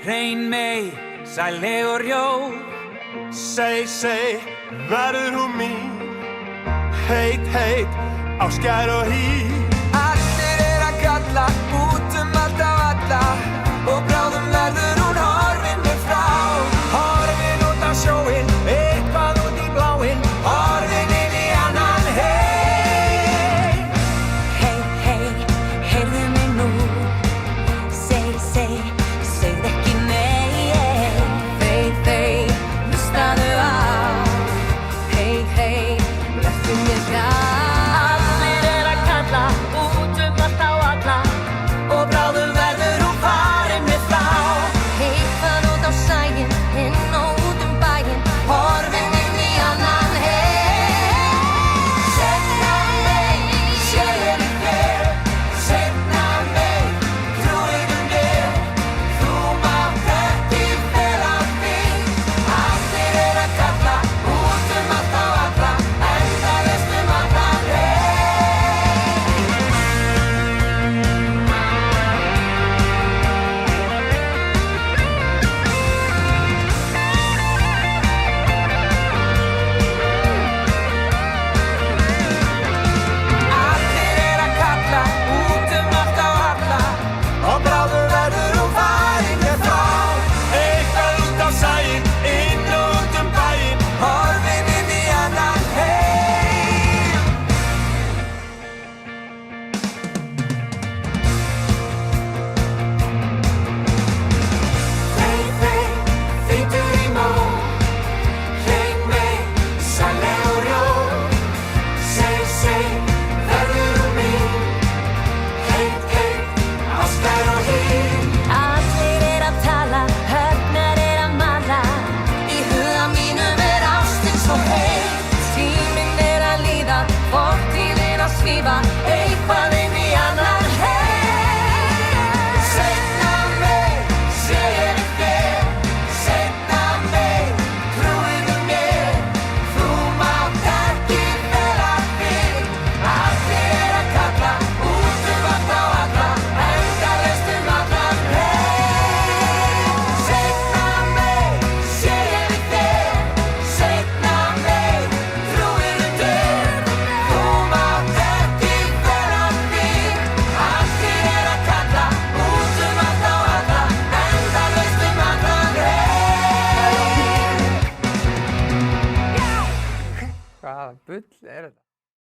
hrein mey, sæleg og rjóð. Seg, verður hún mín, heit, ástgjær og hýr. Allir að kalla, út allt á alla, og bráðum verður hún horfin mér frá. Horfin út á sjóinn, eitthvað út í bláinn, horfin inn í annan heim. Heyrðu mig nú, segð ekki nei. Hlustaðu á, vertu mér gá. Allir að kalla, út allt á alla, Og bráðum verður hún farin mér frá. eitthvað út á sæinn, inn og út bæinn, horfin inn í annan heim. Seinna meir, sé ég þér, seinna meir, trúirðu mér, þú mátt ekki fela mig. Allir að kalla, út allt á alla, endalaust allan heim. Allir að kalla, út allt á alla, og bráðum verður hún farin mér frá. Eitthvað út á sæinn, inn og út bæinn. Horfin inn í annan heim. Feitur í mól, hrein mey, sæleg og rjóð. Seg, verður hún mín, heit, ástgjær og hýr. Allir að tala, höfnar að mala, í huga mínum ástin svo heit. Tíminn að líða, fortíðin að svífa, eitthvað inn í annan heim. Seinna meir, sé ég þér, seinna meir, trúirðu mér, þú mátt ekki fela mig. Allir að kalla, út allt á alla, endalaust allan heim. Seinna meir, sé ég þér, seinna meir, trúirðu mér, þú mátt ekki fela mig. Allir að kalla, út allt á alla, endalaust allan heim. Hvaða bull er þetta?